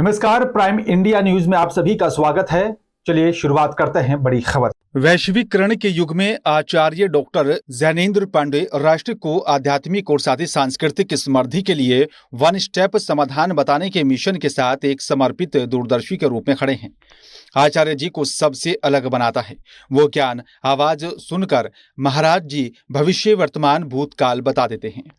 नमस्कार, prime India news में आप सभी का स्वागत है। चलिए शुरुआत करते हैं बड़ी खबर। वैश्वीकरण के युग में आचार्य डॉक्टर ज्ञानेंद्र पांडे राष्ट्र को आध्यात्मिक और साथ ही सांस्कृतिक समृद्धि के लिए वन स्टेप समाधान बताने के मिशन के साथ एक समर्पित दूरदर्शी के रूप में खड़े हैं। आचार्य जी को सबसे अलग बनाता है वो ज्ञान। आवाज सुनकर महाराज जी भविष्य, वर्तमान, भूतकाल बता देते हैं।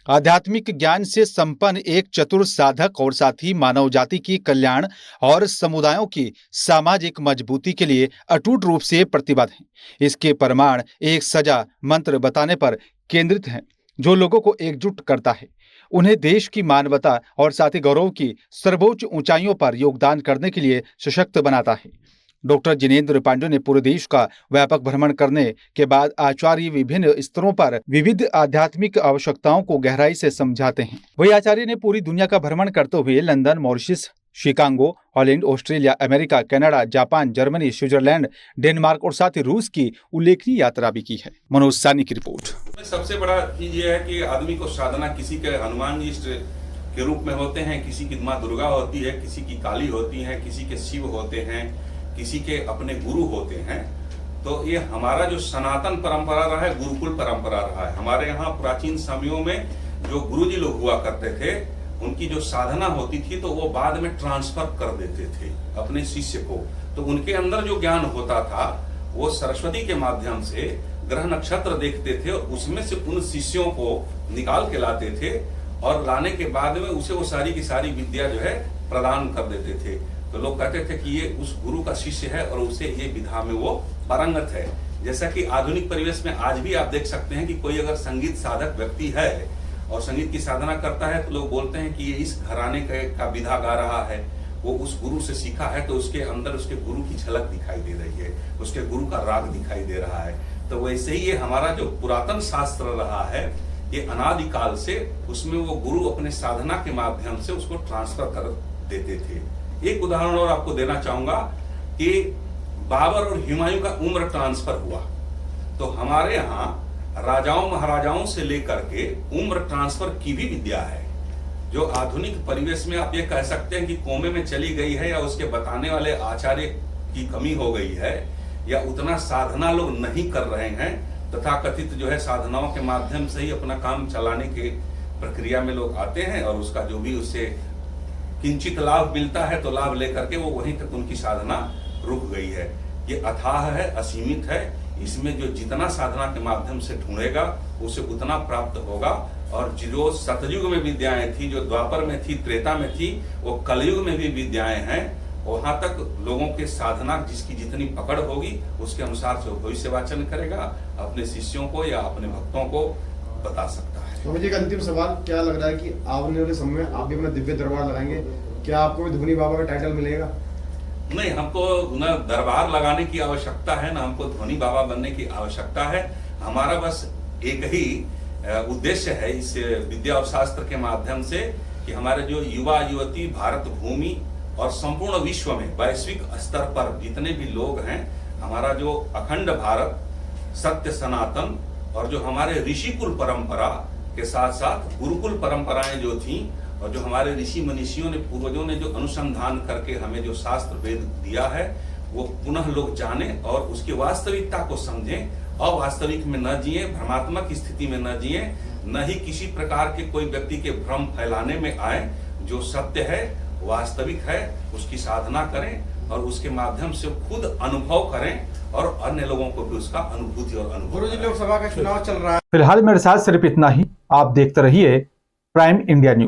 आध्यात्मिक ज्ञान से संपन्न एक चतुर साधक और साथ ही मानव जाति की कल्याण और समुदायों की सामाजिक मजबूती के लिए अटूट रूप से प्रतिबद्ध हैं। इसके प्रमाण एक सजा मंत्र बताने पर केंद्रित हैं जो लोगों को एकजुट करता है, उन्हें देश की मानवता और साथ ही गौरव की सर्वोच्च ऊंचाइयों पर योगदान करने के लिए सशक्त बनाता है। डॉक्टर ज्ञानेंद्र पांडे ने पूरे देश का व्यापक भ्रमण करने के बाद आचार्य विभिन्न स्तरों पर विविध आध्यात्मिक आवश्यकताओं को गहराई से समझाते हैं। वही आचार्य ने पूरी दुनिया का भ्रमण करते हुए London, Mauritius, Chicago, Holland, Australia, America, Canada, Japan, Germany, Switzerland, Denmark और साथ ही रूस की उल्लेखनीय यात्रा भी की है। मनोज सानी की रिपोर्ट। सबसे बड़ा चीज ये है कि आदमी को साधना, किसी के हनुमान जी के रूप में होते हैं, किसी की माँ दुर्गा होती है, किसी की काली होती है, किसी के शिव होते हैं, किसी के अपने गुरु होते हैं। तो ये हमारा जो सनातन परंपरा रहा है, गुरुकुल परंपरा रहा है। हमारे यहाँ प्राचीन समयों में जो गुरुजी लोग हुआ करते थे, उनकी जो साधना होती थी तो वो बाद में ट्रांसफर कर देते थे अपने शिष्य को। तो उनके अंदर जो ज्ञान होता था वो सरस्वती के माध्यम से ग्रह नक्षत्र देखते थे और उसमें से उन शिष्यों को निकाल के लाते थे और लाने के बाद में उसे वो सारी की सारी विद्या जो है प्रदान कर देते थे। तो लोग कहते थे कि ये उस गुरु का शिष्य है और उसे ये विधा में वो पारंगत है। जैसा कि आधुनिक परिवेश में आज भी आप देख सकते हैं कि कोई अगर संगीत साधक व्यक्ति है और संगीत की साधना करता है तो लोग बोलते हैं कि ये इस घराने का विधा गा रहा है, वो उस गुरु से सीखा है, तो उसके अंदर उसके गुरु की झलक दिखाई दे रही है, उसके गुरु का राग दिखाई दे रहा है। तो वैसे ही ये हमारा जो पुरातन शास्त्र रहा है, ये अनादिकाल से उसमें वो गुरु अपने साधना के माध्यम से उसको ट्रांसफर कर देते थे। एक उदाहरण और आपको देना चाहूंगा कि बाबर और हुमायूं का उम्र ट्रांसफर हुआ। तो हमारे यहाँ राजाओं महाराजाओं से लेकर के उम्र ट्रांसफर की भी विद्या है, जो आधुनिक परिवेश में आप ये कह सकते हैं कि कोमे में चली गई है, या उसके बताने वाले आचार्य की कमी हो गई है, या उतना साधना लोग नहीं कर रहे हैं। तथा कथित जो है साधनाओं के माध्यम से ही अपना काम चलाने के प्रक्रिया में लोग आते हैं और उसका जो भी उससे किंचित लाभ मिलता है तो लाभ लेकर के वो वहीं तक उनकी साधना रुक गई है। ये अथाह है, असीमित है। इसमें जो जितना साधना के माध्यम से ढूंढेगा उसे उतना प्राप्त होगा। और जो सतयुग में विद्याएं थी, जो द्वापर में थी, त्रेता में थी, वो कलयुग में भी विद्याएं हैं। वहां तक लोगों के साधना जिसकी जितनी पकड़ होगी उसके अनुसार से भविष्य वाचन करेगा, अपने शिष्यों को या अपने भक्तों को बता सकता है। स्वामी जी का अंतिम सवाल, क्या लग रहा है कि आने वाले समय में आप भी अपना दिव्य दरबार लगाएंगे? क्या आपको भी धोनी बाबा का टाइटल मिलेगा? नहीं, हमको न दरबार लगाने की आवश्यकता है, न हमको धोनी बाबा बनने की आवश्यकता है। हमारा बस एक ही उद्देश्य है इस विद्या और शास्त्र के माध्यम से कि हमारे जो युवा युवती भारत भूमि और संपूर्ण विश्व में वैश्विक स्तर पर जितने भी लोग हैं, हमारा जो अखंड भारत, सत्य सनातन और जो हमारे ऋषिकुल परंपरा के साथ साथ गुरुकुल परंपराएं जो थी, और जो हमारे ऋषि मनीषियों ने, पूर्वजों ने जो अनुसंधान करके हमें जो शास्त्र वेद दिया है, वो पुनः लोग जाने और उसकी वास्तविकता को समझें। अवास्तविक में न जिए, भ्रमात्मक स्थिति में न जिए, न ही किसी प्रकार के कोई व्यक्ति के भ्रम फैलाने में आए। जो सत्य है, वास्तविक है, उसकी साधना करें और उसके माध्यम से खुद अनुभव करें और अन्य लोगों को भी उसका अनुभूति और अनुभव। गुरुजी, लोकसभा का चुनाव चल रहा है। फिलहाल मेरे साथ सिर्फ इतना ही। आप देखते रहिए प्राइम इंडिया न्यूज।